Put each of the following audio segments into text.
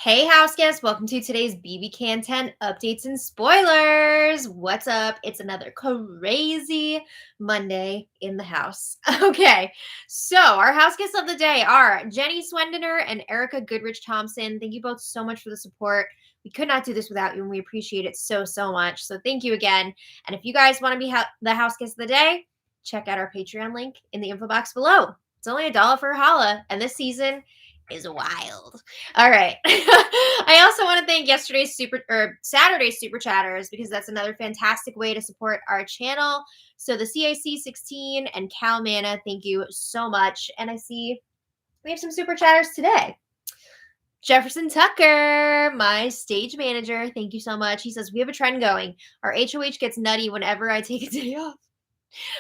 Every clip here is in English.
Hey, Houseguest, welcome to today's BBCan 10 updates and spoilers. What's up? It's another crazy Monday in the house. Okay, so our Houseguests of the day are Jenny Swendener and Erica Goodrich Thompson. Thank you both so much for the support. We could not do this without you, and we appreciate it so, so much. So thank you again. And if you guys want to be the Houseguest of the day, check out our Patreon link in the info box below. It's only $1 for a holla, and this season is wild. All right. I also want to thank Saturday's super chatters because that's another fantastic way to support our channel. So the CIC 16 and Cal Mana, thank you so much. And I see we have some super chatters today. Jefferson Tucker, my stage manager, thank you so much. He says, we have a trend going. Our HOH gets nutty whenever I take a day off.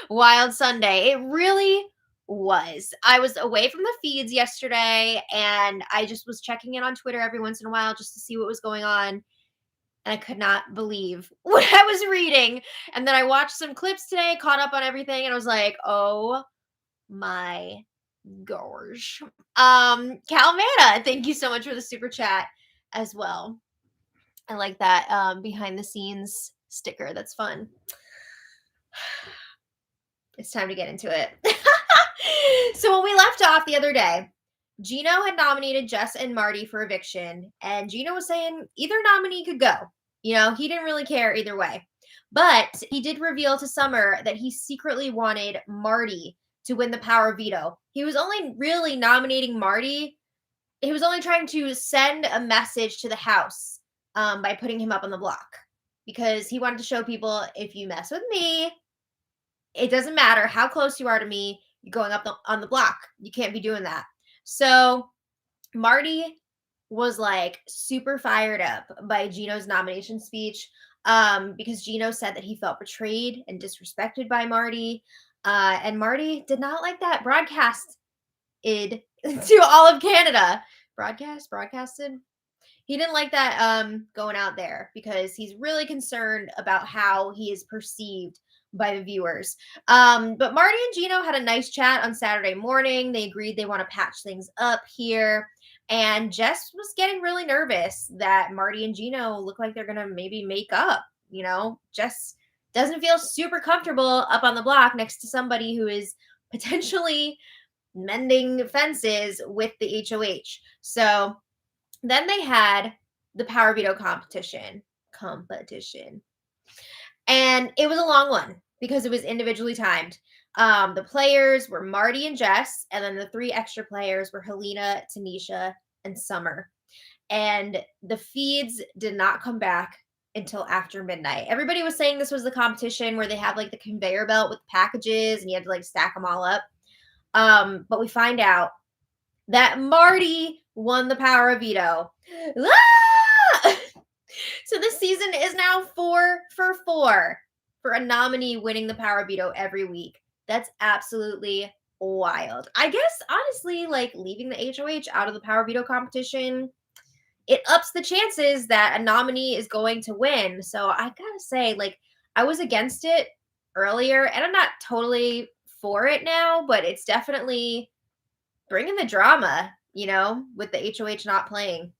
Wild Sunday. It really was. I was away from the feeds yesterday and I just was checking in on Twitter every once in a while just to see what was going on. And I could not believe what I was reading. And then I watched some clips today, caught up on everything, and I was like, oh my gosh. Cal Mana, thank you so much for the super chat as well. I like that behind the scenes sticker. That's fun. It's time to get into it. So when we left off the other day, Gino had nominated Jess and Marty for eviction, and Gino was saying either nominee could go. You know, he didn't really care either way. But he did reveal to Summer that he secretly wanted Marty to win the power of veto. He was only really nominating Marty. He was only trying to send a message to the House by putting him up on the block because he wanted to show people, if you mess with me, it doesn't matter how close you are to me, you're going up on the block. You can't be doing that. So Marty was like super fired up by Gino's nomination speech because Gino said that he felt betrayed and disrespected by Marty. And Marty did not like that broadcasted to all of Canada. Broadcasted. He didn't like that going out there because he's really concerned about how he is perceived by the viewers. But Marty and Gino had a nice chat on Saturday morning. They agreed they want to patch things up here. And Jess was getting really nervous that Marty and Gino look like they're going to maybe make up. You know, Jess doesn't feel super comfortable up on the block next to somebody who is potentially mending fences with the HOH. So then they had the power veto competition. And it was a long one because it was individually timed. The players were Marty and Jess, and then the 3 extra players were Helena, Tanisha, and Summer. And the feeds did not come back until after midnight. Everybody was saying this was the competition where they have like the conveyor belt with packages and you had to like stack them all up. But we find out that Marty won the power of veto. Ah! So this season is now 4 for 4 for a nominee winning the power veto every week. That's absolutely wild. I guess, honestly, like leaving the HOH out of the power veto competition, it ups the chances that a nominee is going to win. So I gotta say, like, I was against it earlier, and I'm not totally for it now, but it's definitely bringing the drama, you know, with the HOH not playing.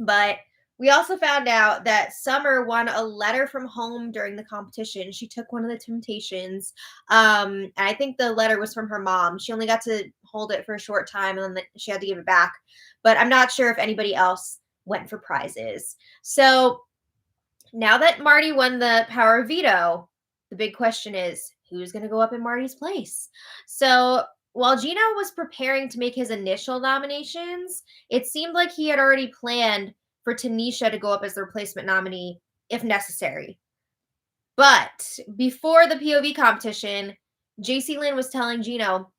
But we also found out that Summer won a letter from home during the competition. She took one of the Temptations. And I think the letter was from her mom. She only got to hold it for a short time and then she had to give it back. But I'm not sure if anybody else went for prizes. So now that Marty won the power of veto, the big question is who's going to go up in Marty's place? So while Gino was preparing to make his initial nominations, it seemed like he had already planned for Tanisha to go up as the replacement nominee if necessary. But before the POV competition, JC Lynn was telling Gino,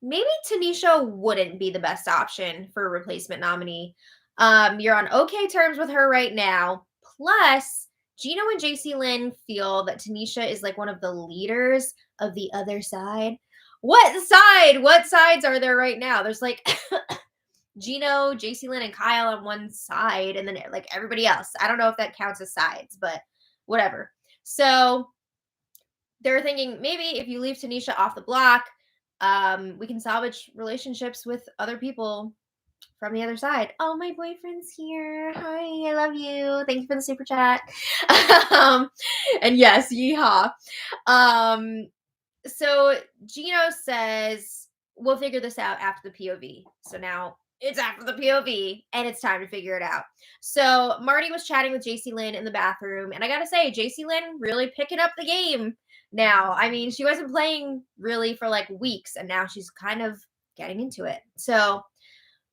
maybe Tanisha wouldn't be the best option for a replacement nominee. You're on okay terms with her right now. Plus, Gino and JC Lynn feel that Tanisha is like one of the leaders of the other side. What side? What sides are there right now? There's like Gino, JC Lynn, and Kyle on one side, and then like everybody else. I don't know if that counts as sides, but whatever. So they're thinking maybe if you leave Tanisha off the block, we can salvage relationships with other people from the other side, oh, my boyfriend's here. Hi, I love you. Thank you for the super chat. And yes, yeehaw. So Gino says, we'll figure this out after the POV. So now it's after the POV and it's time to figure it out. So Marty was chatting with JC Lynn in the bathroom. And I got to say, JC Lynn really picking up the game now. I mean, she wasn't playing really for like weeks and now she's kind of getting into it. So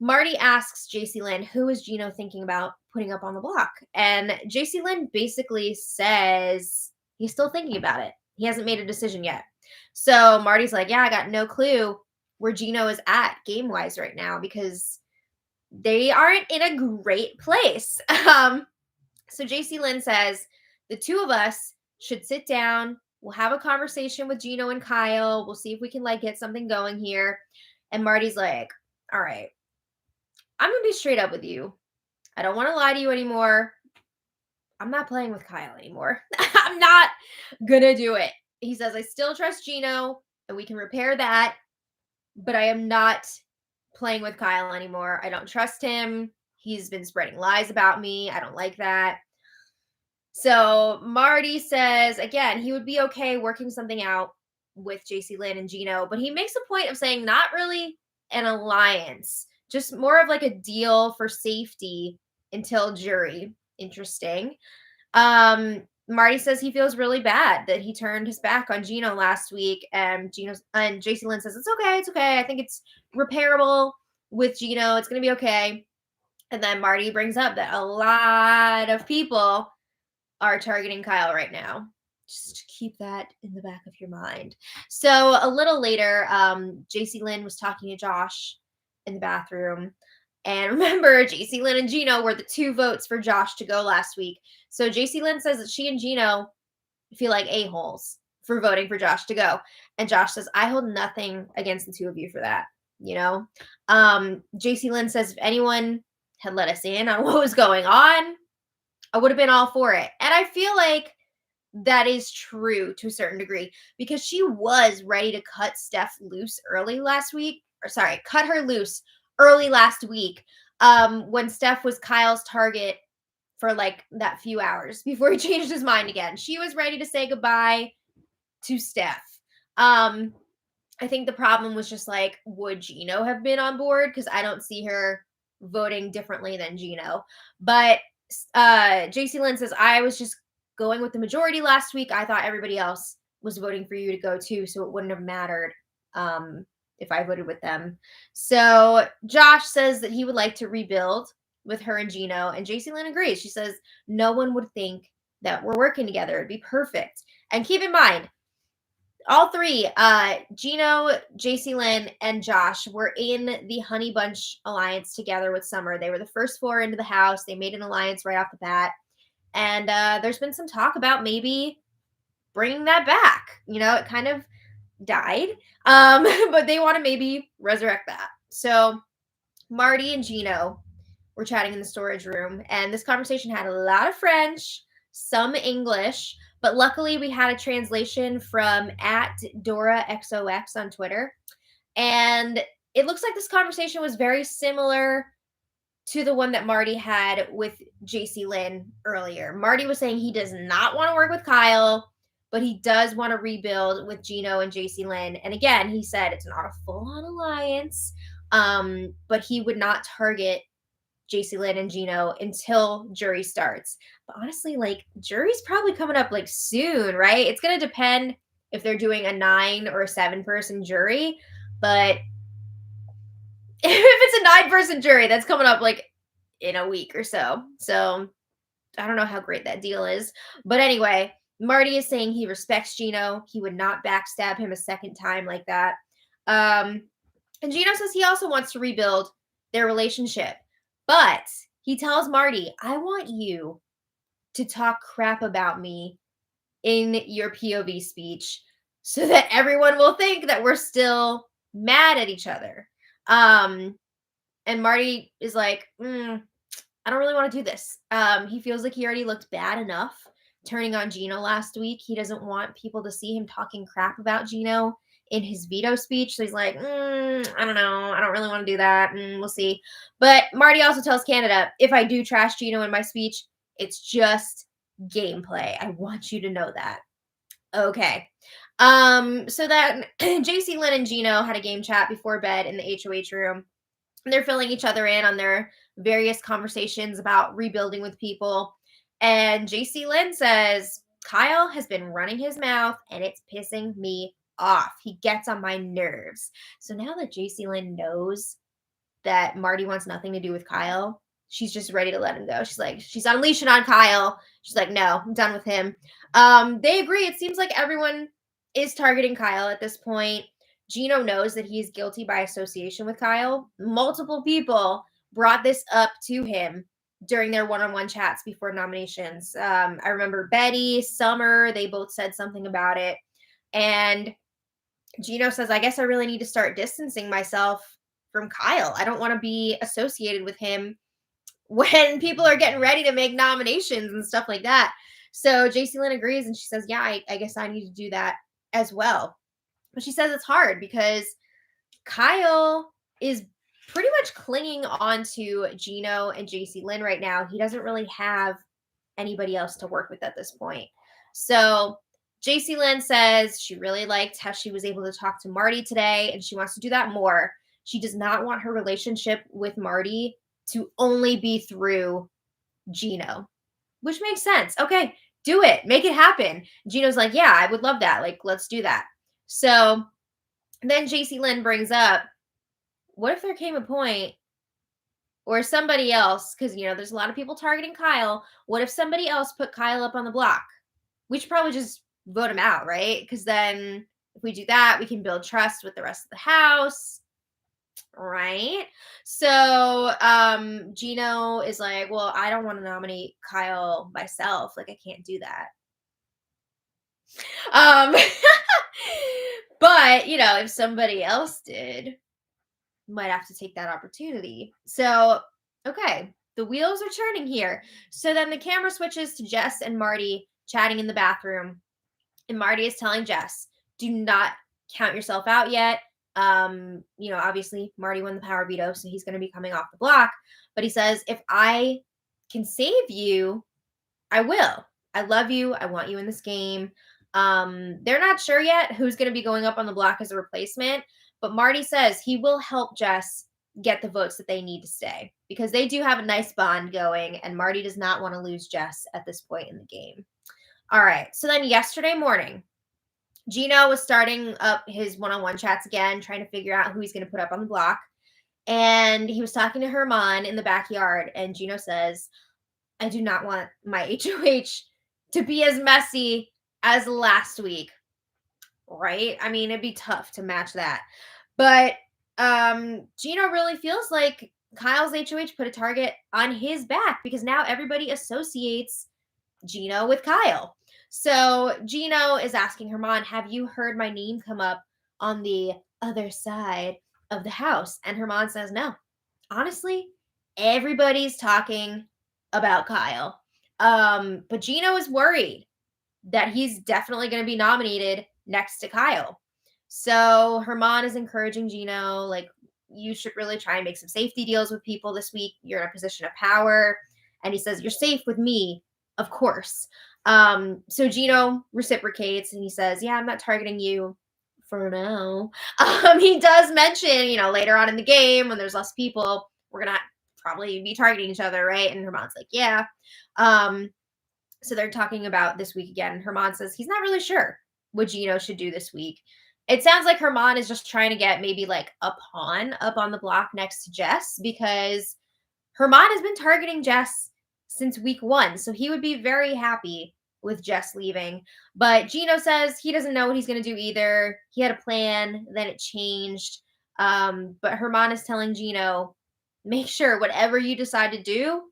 Marty asks JC Lynn, who is Gino thinking about putting up on the block? And JC Lynn basically says he's still thinking about it. He hasn't made a decision yet. So Marty's like, yeah, I got no clue where Gino is at game-wise right now because they aren't in a great place. So JC Lynn says, the two of us should sit down. We'll have a conversation with Gino and Kyle. We'll see if we can like get something going here. And Marty's like, all right, I'm going to be straight up with you. I don't want to lie to you anymore. I'm not playing with Kyle anymore. I'm not going to do it. He says, I still trust Gino and we can repair that, but I am not playing with Kyle anymore. I don't trust him. He's been spreading lies about me. I don't like that. So Marty says, again, he would be okay working something out with JC Lynn and Gino, but he makes a point of saying not really an alliance, just more of like a deal for safety until jury. Interesting. Marty says he feels really bad that he turned his back on Gino last week, and JC Lynn says it's okay. I think it's repairable with Gino. It's gonna be okay. And then Marty brings up that a lot of people are targeting Kyle right now. Just keep that in the back of your mind. So a little later, JC Lynn was talking to Josh in the bathroom. And remember, JC Lynn and Gino were the two votes for Josh to go last week. So JC Lynn says that she and Gino feel like a-holes for voting for Josh to go. And Josh says, I hold nothing against the two of you for that. You know, JC Lynn says if anyone had let us in on what was going on, I would have been all for it. And I feel like that is true to a certain degree because she was ready to cut Steph loose early last week. Or sorry, cut her loose early last week when Steph was Kyle's target for like that few hours before he changed his mind again. She was ready to say goodbye to Steph. I think the problem was just like, would Gino have been on board? Because I don't see her voting differently than Gino. But JC Lynn says, I was just going with the majority last week. I thought everybody else was voting for you to go too, so it wouldn't have mattered if I voted with them. So Josh says that he would like to rebuild with her and Gino, and JC Lynn agrees. She says no one would think that we're working together. It'd be perfect. And keep in mind, all three, Gino, JC Lynn, and Josh were in the Honey Bunch alliance together with Summer. They were the first four into the house. They made an alliance right off the bat. And there's been some talk about maybe bringing that back. You know, it kind of died, but they want to maybe resurrect that. So Marty and Gino were chatting in the storage room, and this conversation had a lot of French, some English, but luckily we had a translation from @DoraXOX on Twitter. And it looks like this conversation was very similar to the one that Marty had with JC Lynn earlier. Marty was saying he does not want to work with Kyle, but he does want to rebuild with Gino and JC Lynn. And again, he said it's not a full-on alliance, but he would not target JC Lynn and Gino until jury starts. But honestly, like, jury's probably coming up like soon, right? It's going to depend if they're doing a 9 or a 7-person jury, but if it's a 9-person jury, that's coming up like in a week or so. So I don't know how great that deal is. But anyway, Marty is saying he respects Gino. He would not backstab him a second time like that. And Gino says he also wants to rebuild their relationship. But he tells Marty, I want you to talk crap about me in your POV speech so that everyone will think that we're still mad at each other. And Marty is like, I don't really want to do this. He feels like he already looked bad enough turning on Gino last week. He doesn't want people to see him talking crap about Gino in his veto speech. So he's like, I don't know. I don't really want to do that. We'll see. But Marty also tells Canada, if I do trash Gino in my speech, it's just gameplay. I want you to know that. Okay. So that JC, Lynn, and Gino had a game chat before bed in the HOH room. They're filling each other in on their various conversations about rebuilding with people. And JC Lynn says, Kyle has been running his mouth and it's pissing me off. He gets on my nerves. So now that JC Lynn knows that Marty wants nothing to do with Kyle, she's just ready to let him go. She's like, she's unleashing on Kyle. She's like, no, I'm done with him. They agree. It seems like everyone is targeting Kyle at this point. Gino knows that he's guilty by association with Kyle. Multiple people brought this up to him during their one-on-one chats before nominations. I remember Betty, Summer, they both said something about it. And Gino says, I guess I really need to start distancing myself from Kyle. I don't want to be associated with him when people are getting ready to make nominations and stuff like that. So JC Lynn agrees and she says, yeah, I guess I need to do that as well. But she says it's hard because Kyle is pretty much clinging on to Gino and JC Lynn right now. He doesn't really have anybody else to work with at this point. So JC Lynn says she really liked how she was able to talk to Marty today and she wants to do that more. She does not want her relationship with Marty to only be through Gino, which makes sense. Okay, do it. Make it happen. Gino's like, yeah, I would love that. Like, let's do that. So then JC Lynn brings up, what if there came a point or somebody else, because, there's a lot of people targeting Kyle. What if somebody else put Kyle up on the block? We should probably just vote him out, right? Because then if we do that, we can build trust with the rest of the house. Right. So Gino is like, well, I don't want to nominate Kyle myself. Like, I can't do that. But if somebody else did, might have to take that opportunity. So, okay, the wheels are turning here. So then the camera switches to Jess and Marty chatting in the bathroom. And Marty is telling Jess, do not count yourself out yet. Obviously Marty won the power veto, so he's going to be coming off the block. But he says, if I can save you, I will. I love you. I want you in this game. They're not sure yet who's going to be going up on the block as a replacement, but Marty says he will help Jess get the votes that they need to stay because they do have a nice bond going, and Marty does not want to lose Jess at this point in the game. All right. So then yesterday morning, Gino was starting up his one-on-one chats again, trying to figure out who he's going to put up on the block. And he was talking to Herman in the backyard, and Gino says, I do not want my HOH to be as messy as last week. Right? I mean, it'd be tough to match that. But Gino really feels like Kyle's HOH put a target on his back because now everybody associates Gino with Kyle. So Gino is asking Herman, have you heard my name come up on the other side of the house? And Herman says, no. Honestly, everybody's talking about Kyle. But Gino is worried that he's definitely going to be nominated next to Kyle. So Herman is encouraging Gino, like, you should really try and make some safety deals with people this week. You're in a position of power. And he says, you're safe with me, of course. So Gino reciprocates and he says, yeah, I'm not targeting you for now. He does mention, later on in the game when there's less people, we're going to probably be targeting each other, right? And Herman's like, yeah. So they're talking about this week again. Herman says he's not really sure what Gino should do this week. It sounds like Herman is just trying to get maybe like a pawn up on the block next to Jess because Herman has been targeting Jess since week 1. So he would be very happy with Jess leaving. But Gino says he doesn't know what he's going to do either. He had a plan, then it changed. But Herman is telling Gino, make sure whatever you decide to do,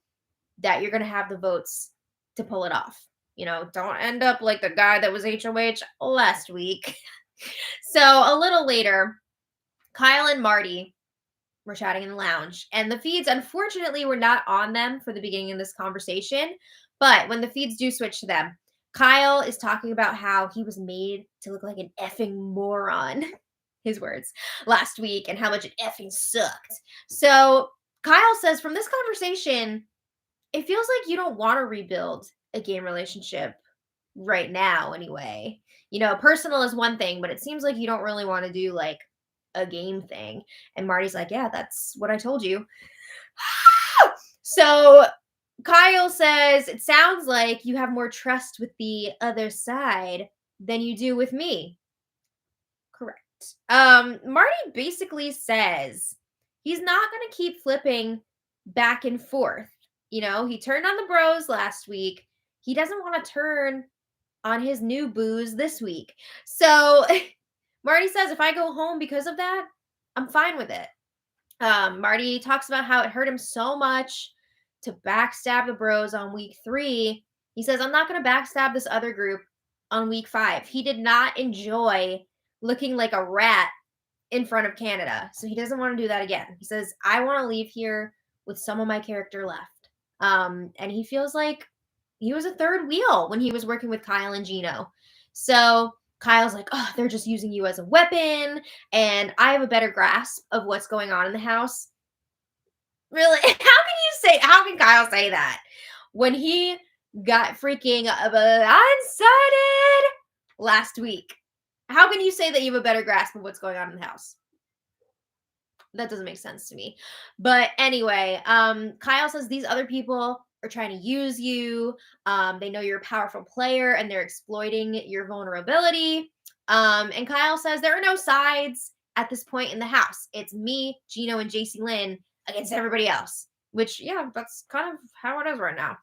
that you're going to have the votes to pull it off. Don't end up like the guy that was HOH last week. So a little later, Kyle and Marty were chatting in the lounge, and the feeds unfortunately were not on them for the beginning of this conversation. But when the feeds do switch to them, Kyle is talking about how he was made to look like an effing moron. his words, last week and how much it effing sucked. So Kyle says from this conversation, it feels like you don't want to rebuild a game relationship right now anyway. Personal is one thing, but it seems like you don't really want to do like a game thing. And Marty's like, yeah, that's what I told you. So Kyle says, it sounds like you have more trust with the other side than you do with me. Correct. Marty basically says he's not going to keep flipping back and forth. He turned on the bros last week. He doesn't want to turn on his new booze this week. So Marty says, if I go home because of that, I'm fine with it. Marty talks about how it hurt him so much to backstab the bros on week 3. He says, I'm not going to backstab this other group on week 5. He did not enjoy looking like a rat in front of Canada. So he doesn't want to do that again. He says, I want to leave here with some of my character left. And he feels like he was a third wheel when he was working with Kyle and Gino. So Kyle's like, oh, they're just using you as a weapon, and I have a better grasp of what's going on in the house. Really? How can Kyle say that when he got freaking blindsided last week? How can you say that you have a better grasp of what's going on in the house? That doesn't make sense to me. But anyway, Kyle says these other people are trying to use you. They know you're a powerful player and they're exploiting your vulnerability. And Kyle says there are no sides at this point in the house. It's me, Gino, and JC Lynn against everybody else. Which, yeah, that's kind of how it is right now.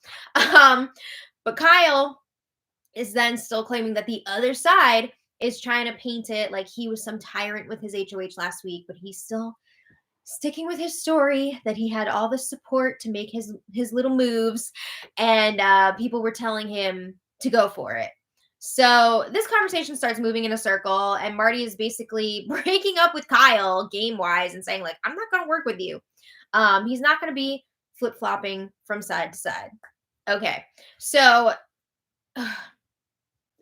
But Kyle is then still claiming that the other side is trying to paint it like he was some tyrant with his HOH last week, but he's still sticking with his story that he had all the support to make his little moves, and people were telling him to go for it. So this conversation starts moving in a circle, and Marty is basically breaking up with Kyle game-wise and saying, like, I'm not going to work with you. He's not going to be flip-flopping from side to side. Okay, so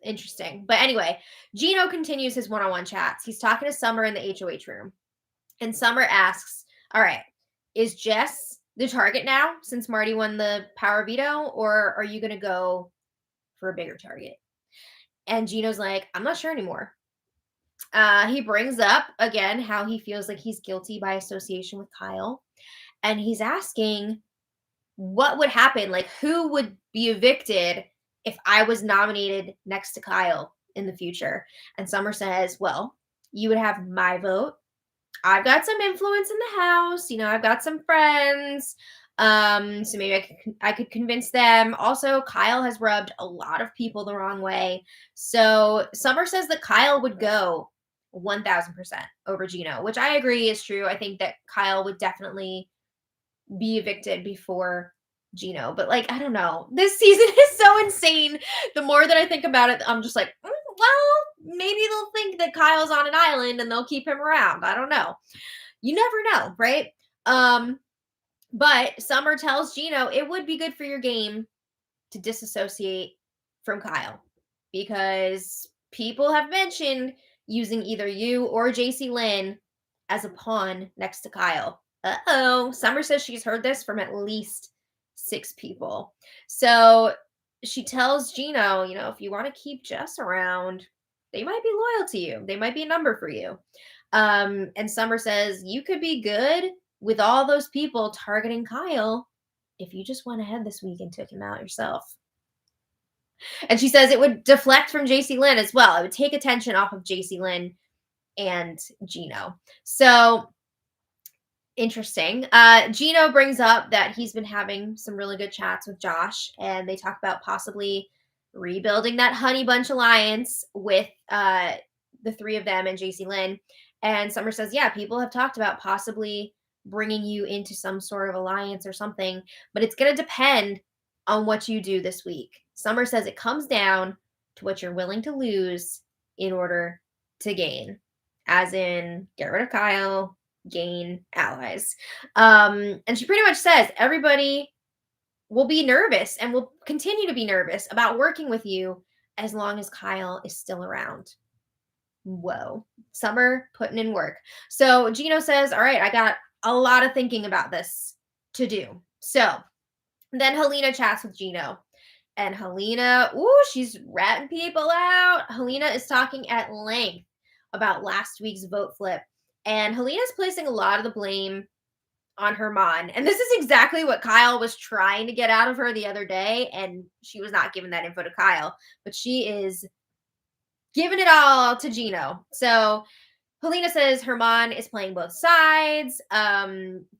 interesting. But anyway, Gino continues his one-on-one chats. He's talking to Summer in the HOH room. And Summer asks, all right, is Jess the target now since Marty won the power veto, or are you going to go for a bigger target? And Gino's like, I'm not sure anymore. He brings up again how he feels like he's guilty by association with Kyle. And he's asking what would happen, like who would be evicted if I was nominated next to Kyle in the future. And Summer says, well, you would have my vote. I've got some influence in the house. I've got some friends. So maybe I could convince them. Also, Kyle has rubbed a lot of people the wrong way. So Summer says that Kyle would go 1,000% over Gino, which I agree is true. I think that Kyle would definitely be evicted before Gino. But like, I don't know. This season is so insane. The more that I think about it, I'm just like, well, maybe they'll think that Kyle's on an island and they'll keep him around. I don't know. You never know, right? But Summer tells Gino it would be good for your game to disassociate from Kyle because people have mentioned using either you or JC Lynn as a pawn next to Kyle. Uh-oh. Summer says she's heard this from at least 6 people. So she tells Gino, if you want to keep Jess around, they might be loyal to you. They might be a number for you. And Summer says, you could be good with all those people targeting Kyle if you just went ahead this week and took him out yourself. And she says it would deflect from JC Lynn as well. It would take attention off of JC Lynn and Gino. So interesting. Gino brings up that he's been having some really good chats with Josh, and they talk about possibly rebuilding that Honey Bunch alliance with the 3 of them and JC Lynn. And Summer says, yeah, people have talked about possibly bringing you into some sort of alliance or something, but it's going to depend on what you do this week. Summer says it comes down to what you're willing to lose in order to gain, as in get rid of Kyle, gain allies. And she pretty much says everybody will be nervous and will continue to be nervous about working with you as long as Kyle is still around. Whoa. Summer putting in work. So Gino says, all right, I got a lot of thinking about this to do. So then Helena chats with Gino. And Helena, ooh, she's ratting people out. Helena is talking at length about last week's vote flip. And Helena's placing a lot of the blame on Herman. And this is exactly what Kyle was trying to get out of her the other day. And she was not giving that info to Kyle, but she is giving it all to Gino. So Helena says Herman is playing both sides.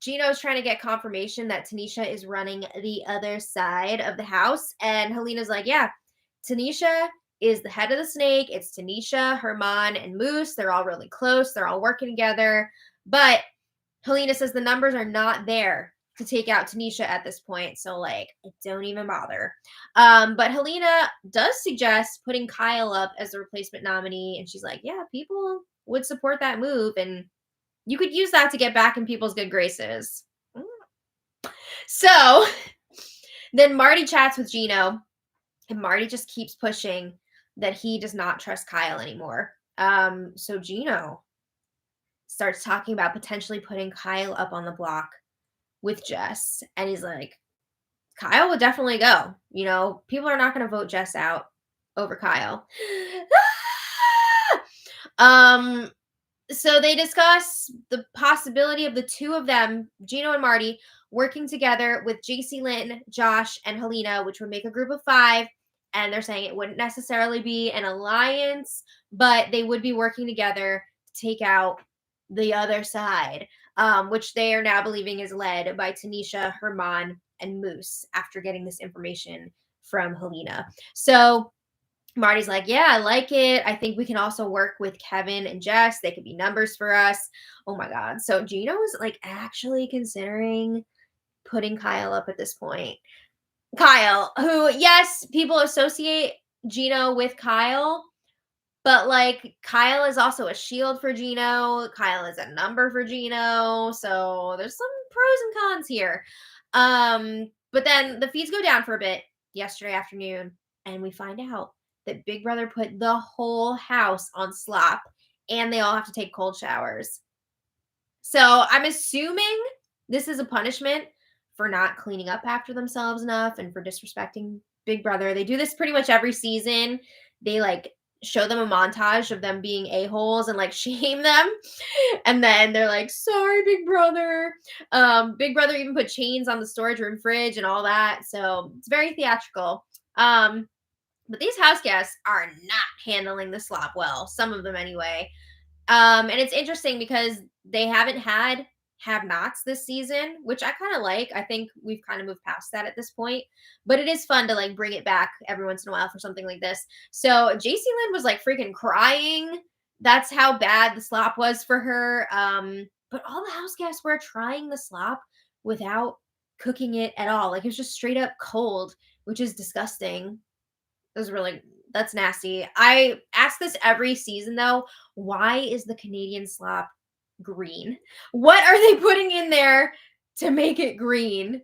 Gino's trying to get confirmation that Tanisha is running the other side of the house. And Helena's like, yeah, Tanisha is the head of the snake. It's Tanisha, Herman, and Moose. They're all really close. They're all working together. But Helena says the numbers are not there to take out Tanisha at this point. So, like, don't even bother. But Helena does suggest putting Kyle up as the replacement nominee. And she's like, yeah, people would support that move. And you could use that to get back in people's good graces. So then Marty chats with Gino. And Marty just keeps pushing that he does not trust Kyle anymore. So Gino starts talking about potentially putting Kyle up on the block with Jess. And he's like, Kyle would definitely go. You know, people are not going to vote Jess out over Kyle. So they discuss the possibility of the two of them, Gino and Marty, working together with JC Lynn, Josh, and Helena, which would make a group of 5. And they're saying it wouldn't necessarily be an alliance, but they would be working together to take out the other side, which they are now believing is led by Tanisha, Herman, and Moose after getting this information from Helena. So Marty's like, yeah, I like it. I think we can also work with Kevin and Jess. They could be numbers for us. Oh my God. So Gino is like actually considering putting Kyle up at this point. Kyle, who, yes, people associate Gino with Kyle, but like Kyle is also a shield for Gino. Kyle is a number for Gino. So there's some pros and cons here. But then the feeds go down for a bit yesterday afternoon, and we find out that Big Brother put the whole house on Slop, and they all have to take cold showers. So I'm assuming this is a punishment for not cleaning up after themselves enough and for disrespecting Big Brother. They do this pretty much every season. They like show them a montage of them being a-holes and like shame them. And then they're like, sorry, Big Brother. Big Brother even put chains on the storage room fridge and all that. So it's very theatrical. But these house guests are not handling the slop well. Some of them anyway. And it's interesting because they haven't had have-nots this season, which I kind of like. I think we've kind of moved past that at this point. But it is fun to like bring it back every once in a while for something like this. So JC Lynn was like freaking crying. That's how bad the slop was for her. But all the house guests were trying the slop without cooking it at all. Like it was just straight up cold, which is disgusting. It was really, that's nasty. I ask this every season though. Why is the Canadian slop green? What are they putting in there to make it green?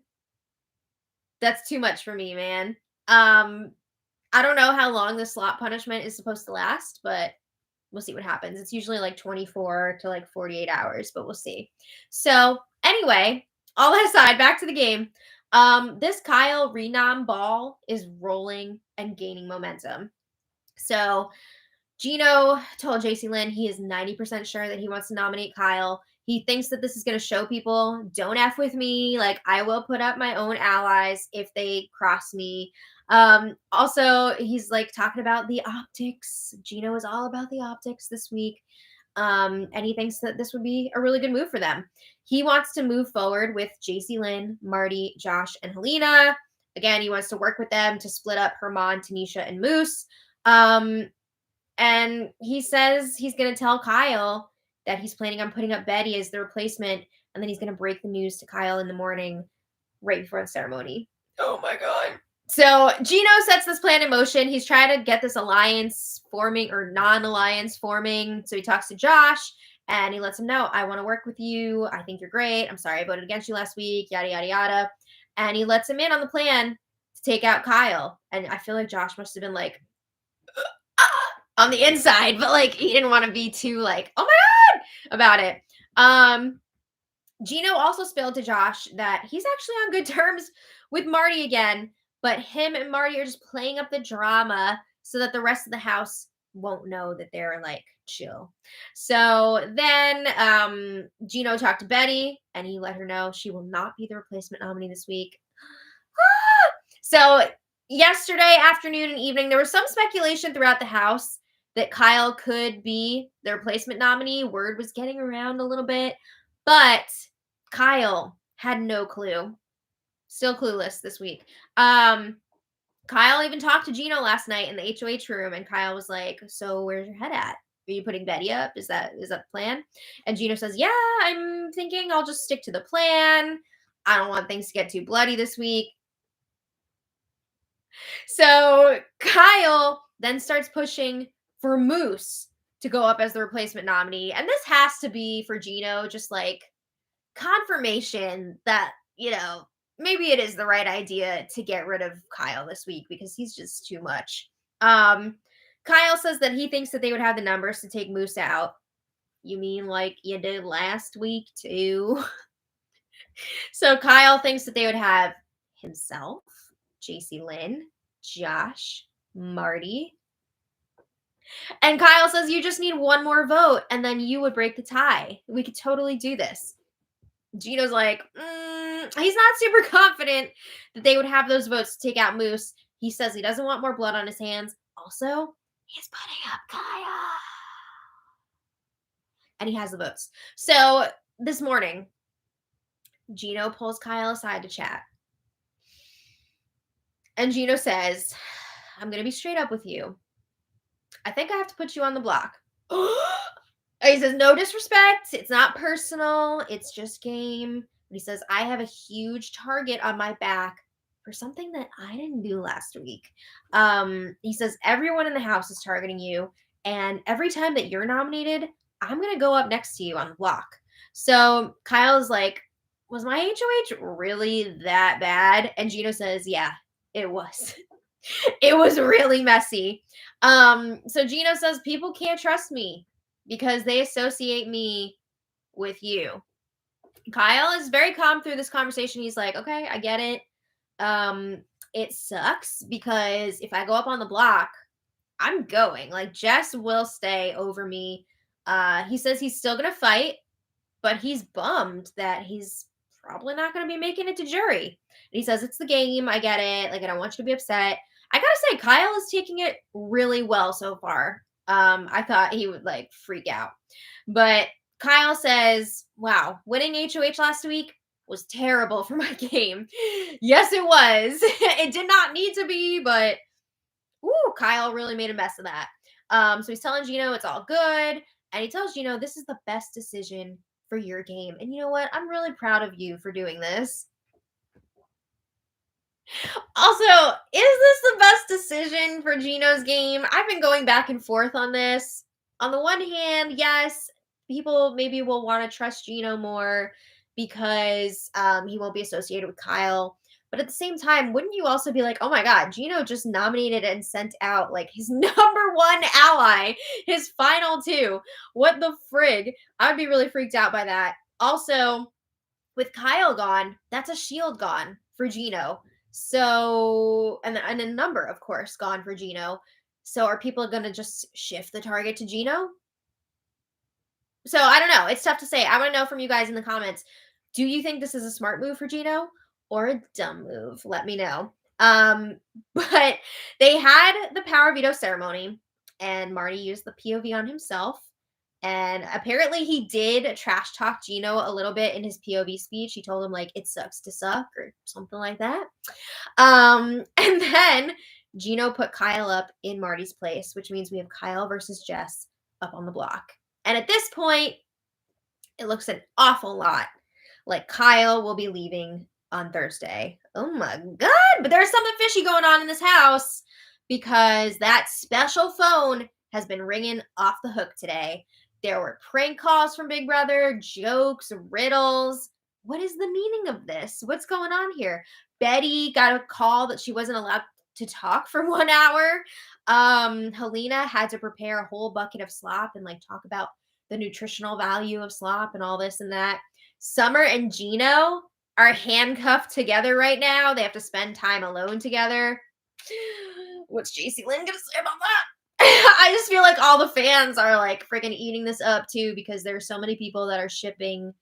That's too much for me, man. I don't know how long the slop punishment is supposed to last, but we'll see what happens. It's usually like 24 to like 48 hours, but we'll see. So anyway, all that aside, back to the game. This Kyle renom ball is rolling and gaining momentum. So Gino told JC Lynn he is 90% sure that he wants to nominate Kyle. He thinks that this is going to show people, don't F with me. Like, I will put up my own allies if they cross me. Also, he's like talking about the optics. Gino is all about the optics this week. And he thinks that this would be a really good move for them. He wants to move forward with JC Lynn, Marty, Josh, and Helena. Again, he wants to work with them to split up Herman, Tanisha, and Moose. And he says he's going to tell Kyle that he's planning on putting up Betty as the replacement, and then he's going to break the news to Kyle in the morning right before the ceremony. Oh my God. So Gino sets this plan in motion. He's trying to get this alliance forming or non-alliance forming. So he talks to Josh and he lets him know, I want to work with you. I think you're great. I'm sorry I voted against you last week, yada, yada, yada. And he lets him in on the plan to take out Kyle. And I feel like Josh must have been like, on the inside, but like he didn't want to be too like, oh my God, about it. Gino also spilled to Josh that he's actually on good terms with Marty again, but him and Marty are just playing up the drama so that the rest of the house won't know that they're like chill. So then Gino talked to Betty and he let her know she will not be the replacement nominee this week. So yesterday afternoon and evening, there was some speculation throughout the house that Kyle could be the replacement nominee. Word was getting around a little bit, but Kyle had no clue. Still clueless this week. Kyle even talked to Gino last night in the HOH room, and Kyle was like, "So where's your head at? Are you putting Betty up? Is that the plan?" And Gino says, "Yeah, I'm thinking I'll just stick to the plan. I don't want things to get too bloody this week." So Kyle then starts pushing for Moose to go up as the replacement nominee. And this has to be for Gino, just like confirmation that, maybe it is the right idea to get rid of Kyle this week because he's just too much. Kyle says that he thinks that they would have the numbers to take Moose out. You mean like you did last week too? So Kyle thinks that they would have himself, JC Lynn, Josh, Marty. And Kyle says you just need one more vote and then you would break the tie. We could totally do this. Gino's like, he's not super confident that they would have those votes to take out Moose. He says he doesn't want more blood on his hands. Also, he's putting up Kyle. And he has the votes. So this morning, Gino pulls Kyle aside to chat. And Gino says, I'm going to be straight up with you. I think I have to put you on the block. He says, no disrespect. It's not personal. It's just game. But he says, I have a huge target on my back for something that I didn't do last week. He says, everyone in the house is targeting you. And every time that you're nominated, I'm going to go up next to you on the block. So Kyle's like, was my HOH really that bad? And Gino says, yeah, it was. It was really messy. So Gino says, people can't trust me because they associate me with you. Kyle is very calm through this conversation. He's like, okay, I get it. It sucks because if I go up on the block, I'm going. Like, Jess will stay over me. He says he's still going to fight, but he's bummed that he's probably not going to be making it to jury. And he says, it's the game. I get it. Like, I don't want you to be upset. I gotta say, Kyle is taking it really well so far. I thought he would like freak out. But Kyle says, wow, winning HOH last week was terrible for my game. Yes, it was. It did not need to be, but Kyle really made a mess of that. So he's telling Gino it's all good. And he tells Gino, this is the best decision for your game. And you know what? I'm really proud of you for doing this. Also, is this the best decision for Gino's game? I've been going back and forth on this. On the one hand, yes, people maybe will want to trust Gino more because he won't be associated with Kyle. But at the same time, wouldn't you also be like, oh my God, Gino just nominated and sent out like his number one ally, his final two. What the frig? I'd be really freaked out by that. Also, with Kyle gone, that's a shield gone for Gino. So, and a number, of course, gone for Gino. So are people going to just shift the target to Gino? So I don't know. It's tough to say. I want to know from you guys in the comments. Do you think this is a smart move for Gino or a dumb move? Let me know. But they had the power veto ceremony and Marty used the POV on himself. And apparently he did trash talk Gino a little bit in his POV speech. He told him like, it sucks to suck or something like that. And then Gino put Kyle up in Marty's place, which means we have Kyle versus Jess up on the block. And at this point, it looks an awful lot like Kyle will be leaving on Thursday. Oh my God. But there's something fishy going on in this house because that special phone has been ringing off the hook today. There were prank calls from Big Brother, jokes, riddles. What is the meaning of this? What's going on here? Betty got a call that she wasn't allowed to talk for 1 hour. Helena had to prepare a whole bucket of slop and like talk about the nutritional value of slop and all this and that. Summer and Gino are handcuffed together right now. They have to spend time alone together. What's JC Lynn gonna say about that? I just feel like all the fans are like freaking eating this up too, because there's so many people that are shipping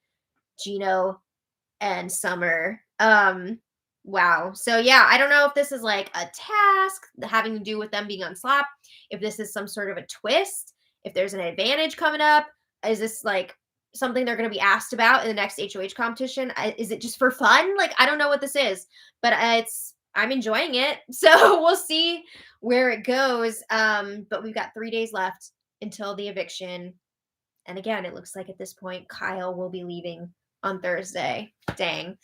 Gino and Summer. Wow. So yeah, I don't know if this is like a task having to do with them being on Slop, if this is some sort of a twist, if there's an advantage coming up. Is this like something they're going to be asked about in the next HOH competition? Is it just for fun? Like, I don't know what this is, but I'm enjoying it. So we'll see where it goes. But we've got 3 days left until the eviction. And again, it looks like at this point, Kyle will be leaving on Thursday. Dang.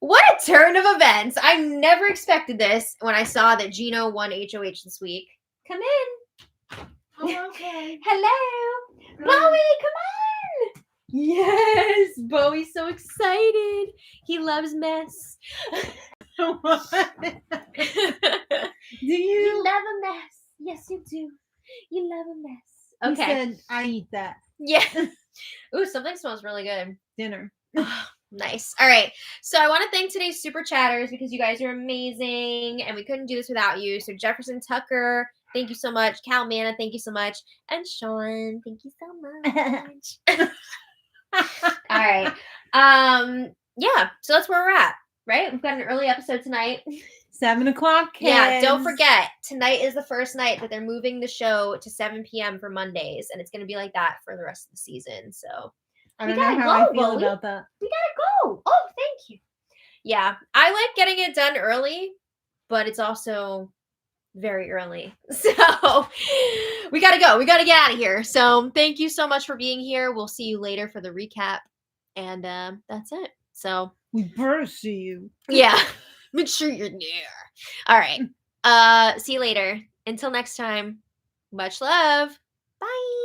What a turn of events. I never expected this when I saw that Gino won HOH this week. Come in. Oh, okay. Hello. Bowie, come on. Yes. Bowie's so excited. He loves mess. What? Do You you? love a mess. Yes, you do. You love a mess. He Okay. said, I eat that. Yeah. Ooh, something smells really good. Dinner. Nice. All right. So I want to thank today's super chatters because you guys are amazing and we couldn't do this without you. So Jefferson Tucker, thank you so much. Cal Manna, thank you so much. And Sean, thank you so much. All right. Yeah. So that's where we're at, right? We've got an early episode tonight. 7 o'clock, kids. Yeah, don't forget, tonight is the first night that they're moving the show to 7 p.m. for Mondays, and it's going to be like that for the rest of the season. So I we don't know gotta how I go, feel Bowie. about that. we gotta go. Oh, thank you. Yeah, I like getting it done early, but it's also very early. So we gotta go. We gotta get out of here. So thank you so much for being here. We'll see you later for the recap. And that's it. So We better see you. yeah, make sure you're near. All right. See you later. Until next time, much love. Bye.